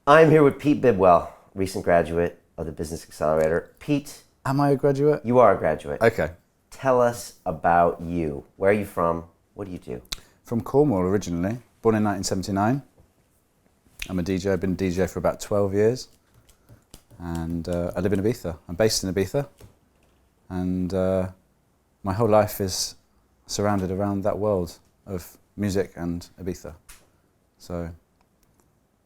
I'm here with Pete Bidwell, recent graduate of the Business Accelerator. Pete, Am I a graduate? you are a graduate. Okay. Tell us about you. Where are you from? What do you do? From Cornwall originally, born in 1979. I'm a DJ. I've been a DJ for about 12 years. And I live in Ibiza. I'm based in Ibiza. And my whole life is surrounded around that world of music and Ibiza. So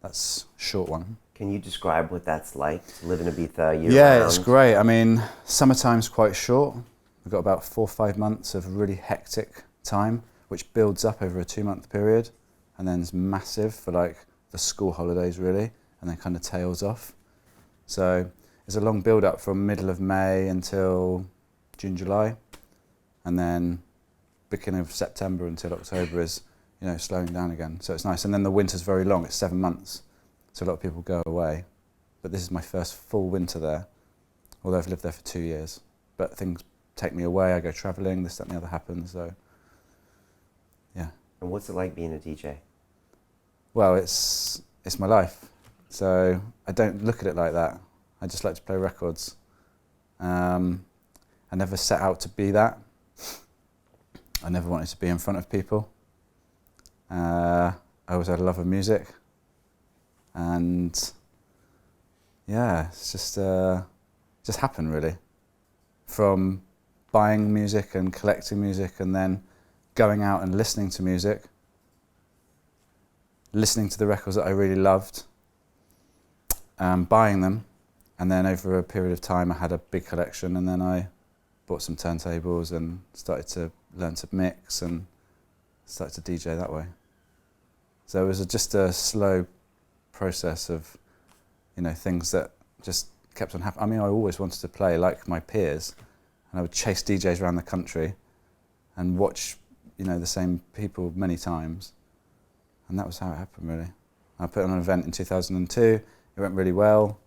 that's a short one. Can you describe what that's like to live in Ibiza year-round? Yeah, it's great. I mean, summertime's quite short. We've got about 4 or 5 months of really hectic time, which builds up over a 2-month period, and then is massive for like the school holidays really, and then kind of tails off. So it's a long build up from middle of May until June, July, and then beginning of September until October is, you know, slowing down again. So it's nice. And then the winter's very long, it's 7 months. So a lot of people go away. But this is my first full winter there, although I've lived there for 2 years. But things take me away, I go travelling, this, that and the other happens, so yeah. And what's it like being a DJ? Well, it's my life. So I don't look at it like that. I just like to play records. I never set out to be that. I never wanted to be in front of people. I always had a love of music. And yeah, it's just happened really. From buying music and collecting music and then going out and listening to music, listening to the records that I really loved, buying them, and then over a period of time I had a big collection, and then I bought some turntables and started to learn to mix and started to DJ that way. So it was just a slow process of, you know, things that just kept on happening. I mean, I always wanted to play like my peers, and I would chase DJs around the country and watch, you know, the same people many times, and that was how it happened really. I put on an event in 2002, it went really well,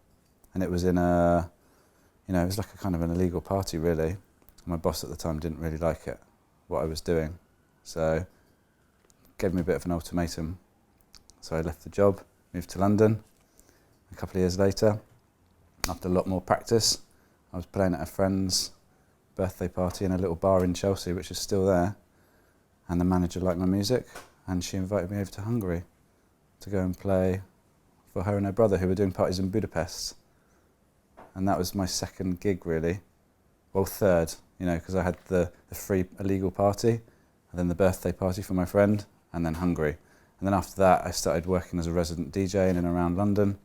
and it was in a, you know, it was like a kind of an illegal party really. My boss at the time didn't really like it, what I was doing, so gave me a bit of an ultimatum. So I left the job, moved to London. A couple of years later, after a lot more practice, I was playing at a friend's birthday party in a little bar in Chelsea, which is still there, and the manager liked my music, and she invited me over to Hungary to go and play for her and her brother, who were doing parties in Budapest. And that was my second gig really, well third, you know, because I had the free illegal party, and then the birthday party for my friend, and then Hungary. And then after that, I started working as a resident DJ in and around London.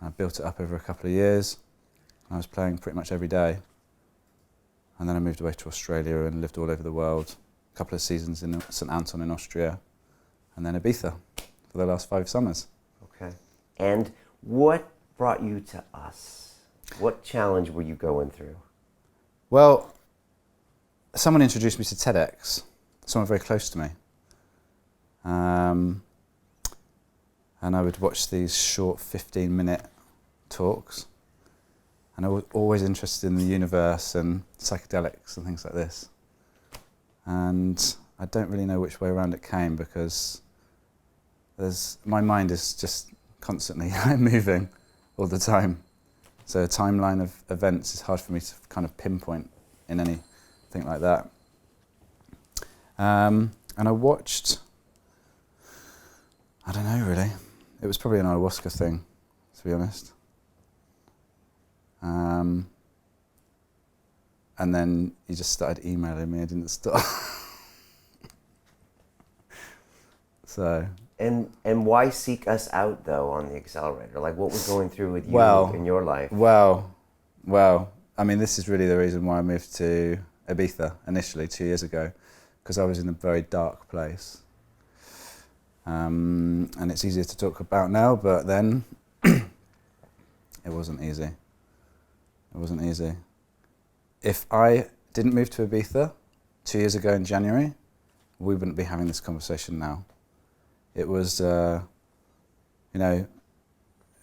I built it up over a couple of years. I was playing pretty much every day. And then I moved away to Australia and lived all over the world. A couple of seasons in St Anton in Austria, and then Ibiza for the last 5 summers. Okay. And what brought you to us? What challenge were you going through? Well, someone introduced me to TEDx, someone very close to me. And I would watch these short 15-minute talks, and I was always interested in the universe and psychedelics and things like this. And I don't really know which way around it came, because my mind is just constantly moving all the time. So a timeline of events is hard for me to kind of pinpoint in anything like that. And I watched, I don't know really, it was probably an ayahuasca thing, to be honest. And then he just started emailing me, I didn't stop. So. And why seek us out though on the accelerator? Like, what was going through with you in your life? Well, I mean, this is really the reason why I moved to Ibiza initially 2 years ago, because I was in a very dark place. And it's easier to talk about now, but then it wasn't easy. It wasn't easy. If I didn't move to Ibiza 2 years ago in January, we wouldn't be having this conversation now. It was, you know,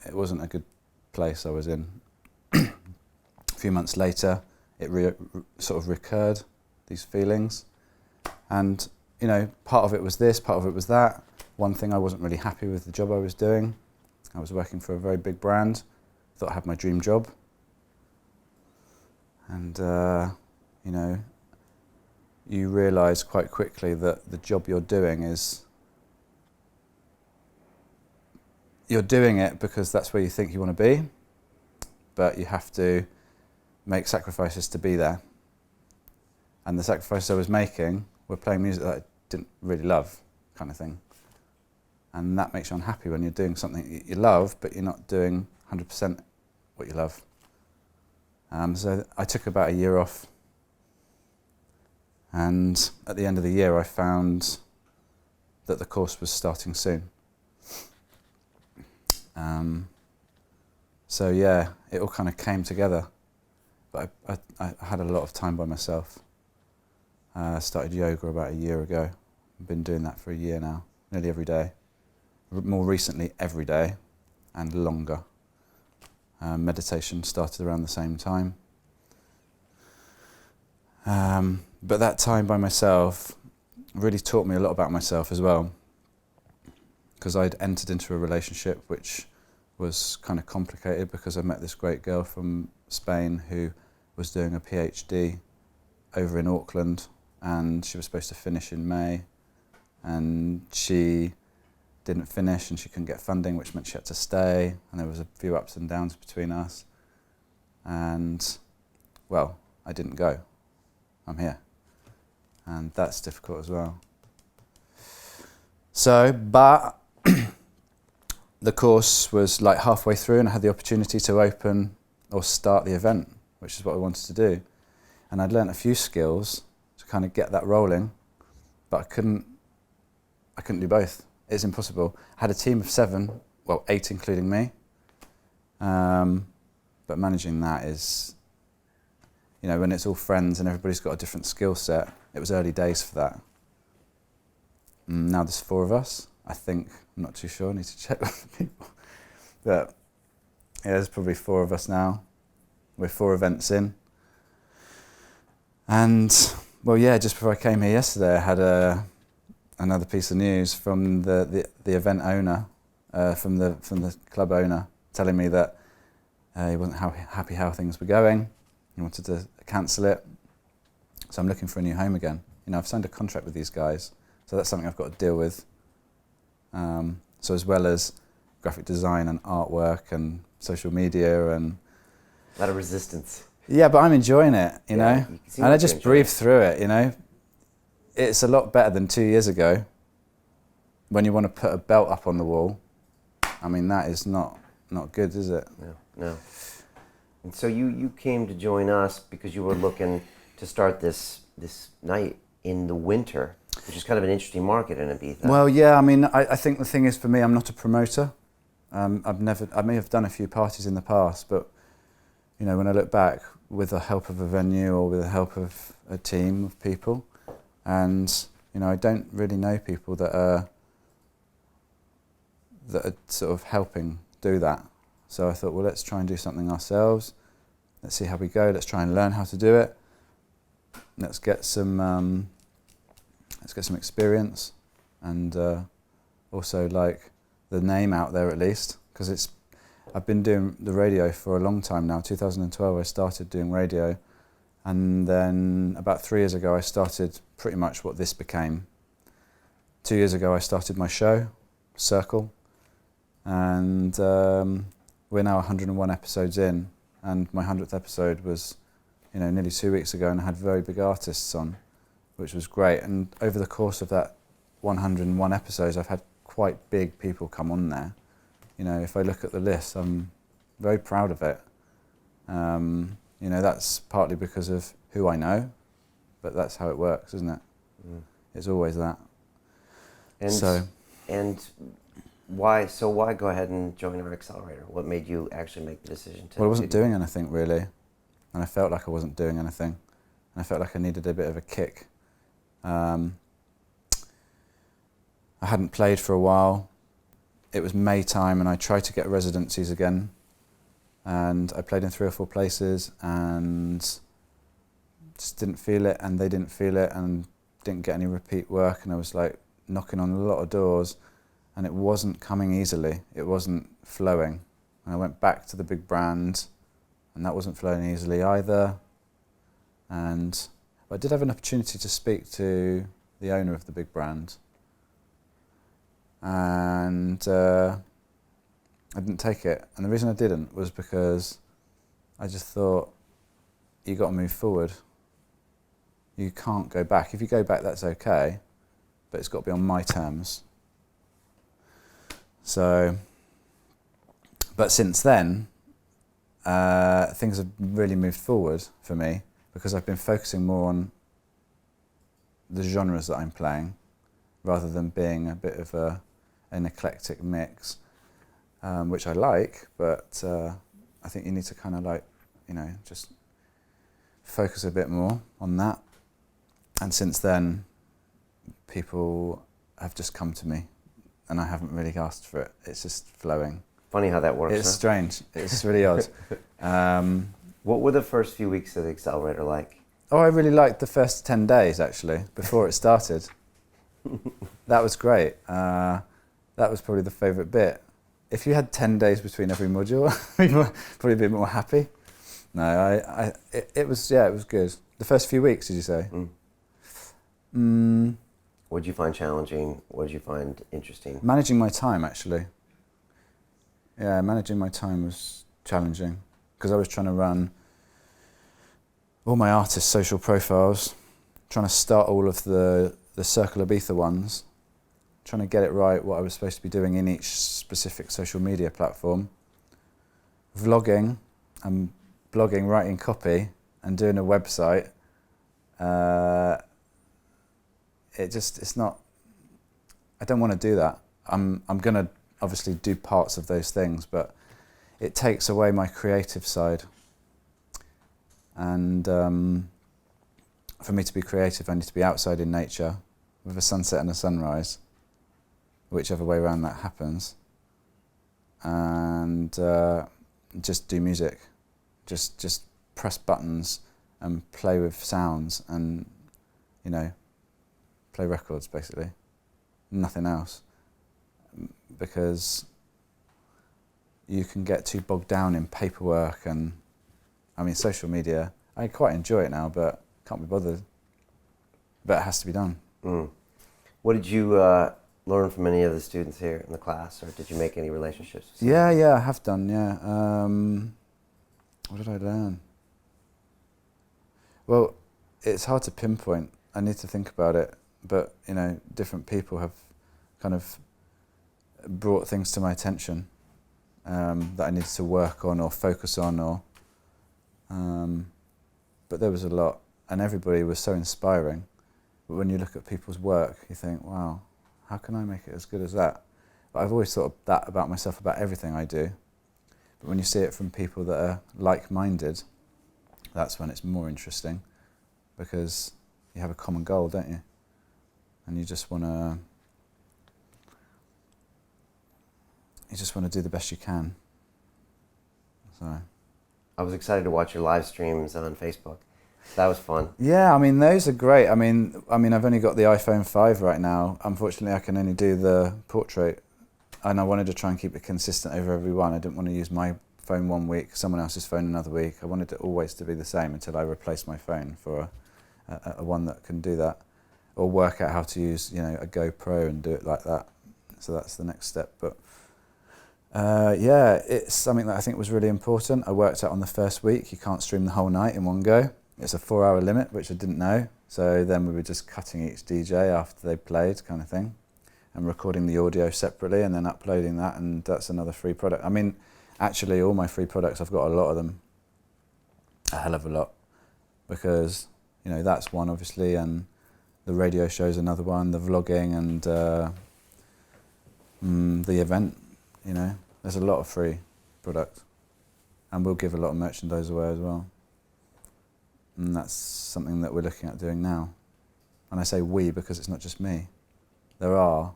it wasn't a good place I was in. A few months later, it sort of recurred, these feelings. And, you know, part of it was this, part of it was that. One thing, I wasn't really happy with the job I was doing. I was working for a very big brand, thought I had my dream job. And, you know, you realise quite quickly that the job you're doing you're doing it because that's where you think you want to be, but you have to make sacrifices to be there. And the sacrifices I was making were playing music that I didn't really love, kind of thing. And that makes you unhappy when you're doing something you love, but you're not doing 100% what you love. So I took about a year off, and at the end of the year I found that the course was starting soon. So yeah, it all kind of came together. But I had a lot of time by myself. I started yoga about a year ago. I've been doing that for a year now, nearly every day. More recently, every day, and longer. Meditation started around the same time. But that time by myself really taught me a lot about myself as well, because I'd entered into a relationship which was kind of complicated because I met this great girl from Spain who was doing a PhD over in Auckland, and she was supposed to finish in May, and she didn't finish and she couldn't get funding, which meant she had to stay, and there was a few ups and downs between us. And, well, I didn't go. I'm here. And that's difficult as well. So, but the course was like halfway through and I had the opportunity to open or start the event, which is what I wanted to do. And I'd learnt a few skills to kind of get that rolling, but I couldn't do both. It's impossible. I had a team of 7, well, 8 including me. But managing that is, you know, when it's all friends and everybody's got a different skill set, it was early days for that. Now there's 4 of us, I think. I'm not too sure, I need to check with the people. But yeah, there's probably 4 of us now. We're 4 events in. And, well, yeah, just before I came here yesterday, I had another piece of news from the event owner, from the club owner, telling me that he wasn't happy how things were going. He wanted to cancel it. So I'm looking for a new home again. You know, I've signed a contract with these guys, so that's something I've got to deal with. So as well as graphic design and artwork and social media and... A lot of resistance. Yeah, but I'm enjoying it, you know? And I just breathe through it, you know? It's a lot better than 2 years ago when you want to put a belt up on the wall. I mean, that is not good, is it? No. And so you came to join us because you were looking to start this night in the winter, which is kind of an interesting market in Ibiza. Well, yeah, I mean, I think the thing is for me, I'm not a promoter. I may have done a few parties in the past, but, you know, when I look back, with the help of a venue or with the help of a team of people, and, you know, I don't really know people that are sort of helping do that. So I thought, well, let's try and do something ourselves. Let's see how we go. Let's try and learn how to do it. Let's get some experience, and also like the name out there at least, because I've been doing the radio for a long time now. 2012 I started doing radio, and then about 3 years ago I started pretty much what this became. 2 years ago I started my show, Circle, and we're now 101 episodes in, and my 100th episode was, you know, nearly 2 weeks ago, and I had very big artists on, which was great. And over the course of that 101 episodes, I've had quite big people come on there. You know, if I look at the list, I'm very proud of it. You know, that's partly because of who I know, but that's how it works, isn't it? It's always that. And why go ahead and join our accelerator? What made you actually make the decision to? Well, I wasn't doing anything really, and I felt like I wasn't doing anything, and I felt like I needed a bit of a kick. I hadn't played for a while. It was May time, and I tried to get residencies again, and I played in 3 or 4 places and just didn't feel it, and they didn't feel it, and didn't get any repeat work, and I was like knocking on a lot of doors, and it wasn't coming easily. It wasn't flowing. And I went back to the big brand, and that wasn't flowing easily either. And I did have an opportunity to speak to the owner of the big brand, and I didn't take it. And the reason I didn't was because I just thought, you got to move forward. You can't go back. If you go back, that's okay, but it's got to be on my terms. So, but since then, things have really moved forward for me because I've been focusing more on the genres that I'm playing rather than being a bit of an eclectic mix, which I like, but I think you need to kind of like, just focus a bit more on that. And since then, people have just come to me and I haven't really asked for it. It's just flowing. Funny how that works. It's huh? strange. It's really odd. What were the first few weeks of the Accelerator like? Oh, I really liked the first 10 days, actually, before it started. That was great. That was probably the favourite bit. If you had 10 days between every module, I'd probably be more happy. No, it was good. The first few weeks, did you say? What did you find challenging? What did you find interesting? Managing my time, actually. Yeah, managing my time was challenging because I was trying to run all my artists' social profiles, trying to start all of the Circle Ibiza ones, trying to get it right, what I was supposed to be doing in each specific social media platform, vlogging and blogging, writing copy and doing a website. It's not, I don't want to do that. I'm going to obviously do parts of those things, but it takes away my creative side. And for me to be creative, I need to be outside in nature with a sunset and a sunrise, whichever way around that happens, and just do music, just press buttons and play with sounds and, play records basically, nothing else, because you can get too bogged down in paperwork and, social media. I quite enjoy it now, but can't be bothered. But it has to be done. What did you learn from any of the students here in the class, or did you make any relationships? Yeah, I have done, yeah. What did I learn? Well, it's hard to pinpoint. I need to think about it. But, different people have kind of brought things to my attention that I needed to work on or focus on, but there was a lot, and everybody was so inspiring. But when you look at people's work, you think, wow, how can I make it as good as that? But I've always thought that about myself, about everything I do. But when you see it from people that are like-minded, that's when it's more interesting, because you have a common goal, don't you? And you just want to do the best you can. So I was excited to watch your live streams on Facebook. That was fun. yeah, those are great. I've only got the iPhone 5 right now. Unfortunately, I can only do the portrait, and I wanted to try and keep it consistent over every one. I didn't want to use my phone one week, someone else's phone another week. I wanted it always to be the same until I replaced my phone for a one that can do that, or work out how to use, a GoPro and do it like that. So that's the next step. But it's something that I think was really important. I worked out on the first week, you can't stream the whole night in one go. It's a 4-hour limit, which I didn't know. So then we were just cutting each DJ after they played, kind of thing, and recording the audio separately and then uploading that, and that's another free product. Actually, all my free products, I've got a lot of them, a hell of a lot, because, that's one, obviously, and the radio show's another one, the vlogging and the event, there's a lot of free product, and we'll give a lot of merchandise away as well. And that's something that we're looking at doing now. And I say we because it's not just me. There are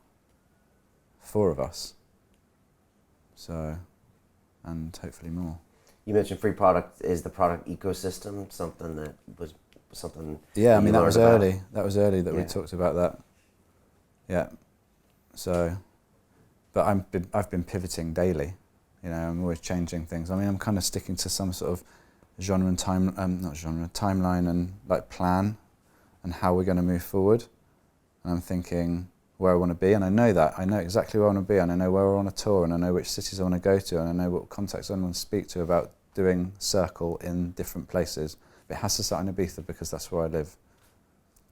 4 of us. So, and hopefully more. You mentioned free product. Is the product ecosystem something that was something? Yeah, that that was about? early. That was early that Yeah. we talked about that. Yeah. So, but I've been pivoting daily. You know, I'm always changing things. I mean, I'm kind of sticking to some sort of timeline and like plan and how we're going to move forward. And I'm thinking where I want to be, and I know exactly where I want to be, and I know where I want to tour, and I know which cities I want to go to, and I know what contacts I want to speak to about doing Circle in different places. But it has to start in Ibiza because that's where I live.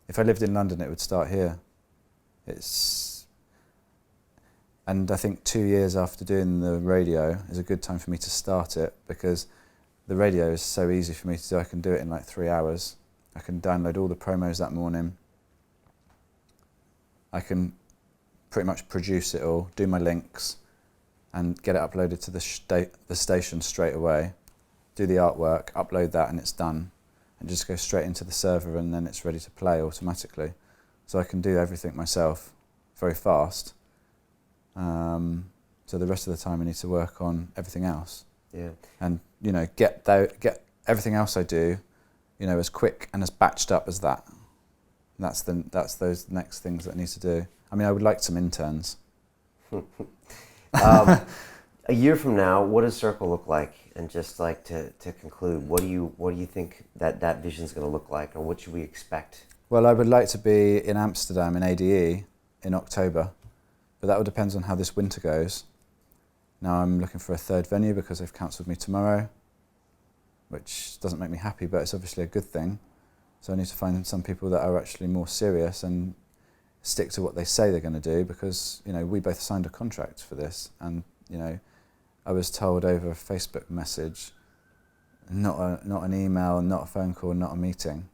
If I lived in London, it would start here. And I think 2 years after doing the radio is a good time for me to start it, because the radio is so easy for me to do. I can do it in like 3 hours. I can download all the promos that morning. I can pretty much produce it all, do my links, and get it uploaded to the station straight away, do the artwork, upload that, and it's done. And just go straight into the server, and then it's ready to play automatically. So I can do everything myself very fast. So the rest of the time I need to work on everything else. Yeah. And, you know, get everything else I do, you know, as quick and as batched up as that. That's those next things that I need to do. I mean, I would like some interns. A year from now, what does Circle look like? And just like to conclude, what do you think that vision is going to look like, or what should we expect? Well, I would like to be in Amsterdam in ADE in October, but that all depends on how this winter goes. Now I'm looking for a third venue because they've cancelled me tomorrow, which doesn't make me happy, but it's obviously a good thing. So I need to find some people that are actually more serious and stick to what they say they're going to do, because, you know, we both signed a contract for this, and, you know, I was told over a Facebook message, not an email, not a phone call, not a meeting.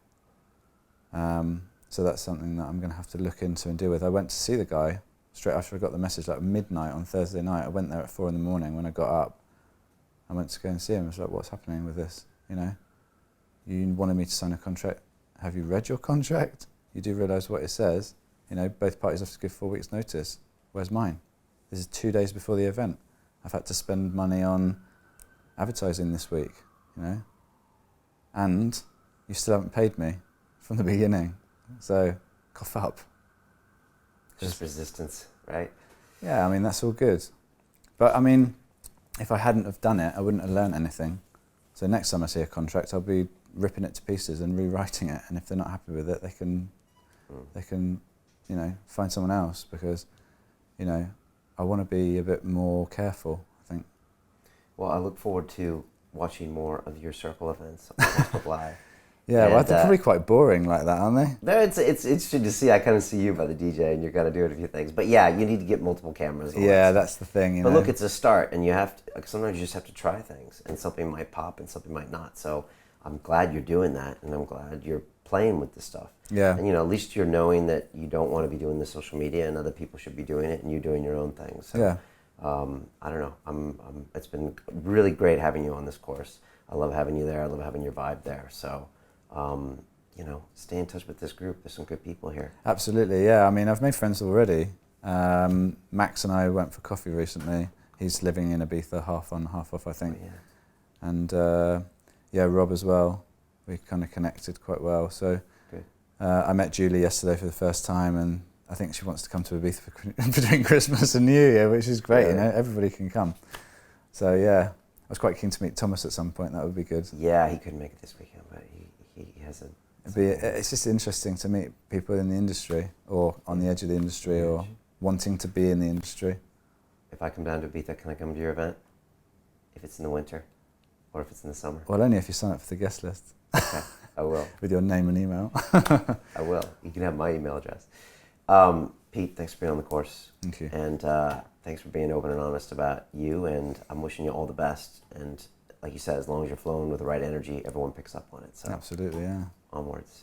So that's something that I'm going to have to look into and deal with. I went to see the guy straight after I got the message, like midnight on Thursday night. I went there at 4 a.m. when I got up. I went to go and see him. I was like, what's happening with this? You know, you wanted me to sign a contract. Have you read your contract? You do realise what it says. You know, both parties have to give 4 weeks notice. Where's mine? This is 2 days before the event. I've had to spend money on advertising this week, you know, and you still haven't paid me from the beginning. So, cough up. Just resistance, right? Yeah, I mean, that's all good. But I mean, if I hadn't have done it, I wouldn't have learned anything. So next time I see a contract, I'll be ripping it to pieces and rewriting it. And if they're not happy with it, they can, you know, find someone else, because, you know, I want to be a bit more careful, I think. Well, I look forward to watching more of your Circle events on Facebook Live. Yeah, well, they're probably quite boring like that, aren't they? It's interesting to see. I kind of see you by the DJ, and you're kind of doing a few things. But yeah, you need to get multiple cameras. Yeah, that's the thing. You know? But look, it's a start, and you have to. Sometimes you just have to try things, and something might pop, and something might not. So I'm glad you're doing that, and I'm glad you're playing with this stuff. Yeah. And, you know, at least you're knowing that you don't want to be doing the social media, and other people should be doing it, and you're doing your own thing. So, yeah. I don't know. It's been really great having you on this course. I love having you there. I love having your vibe there. So, you know, stay in touch with this group. There's some good people here. Absolutely, yeah. I mean, I've made friends already. Max and I went for coffee recently. He's living in Ibiza, half on, half off, I think. Oh, yeah. And yeah, Rob as well. We kind of connected quite well. So I met Julie yesterday for the first time, and I think she wants to come to Ibiza for between Christmas and New Year, which is great. You know, everybody can come. So yeah, I was quite keen to meet Thomas at some point. That would be good. Yeah, he couldn't make it this weekend, but he hasn't. It's just interesting to meet people in the industry, or on the edge of the industry, or wanting to be in the industry. If I come down to Ibiza, can I come to your event? If it's in the winter, or if it's in the summer? Well, only if you sign up for the guest list. Okay, I will. With your name and email. I will. You can have my email address. Pete, thanks for being on the course. Thank you. And thanks for being open and honest about you, and I'm wishing you all the best. And like you said, as long as you're flowing with the right energy, everyone picks up on it. So absolutely, yeah. Onwards.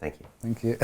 Thank you. Thank you.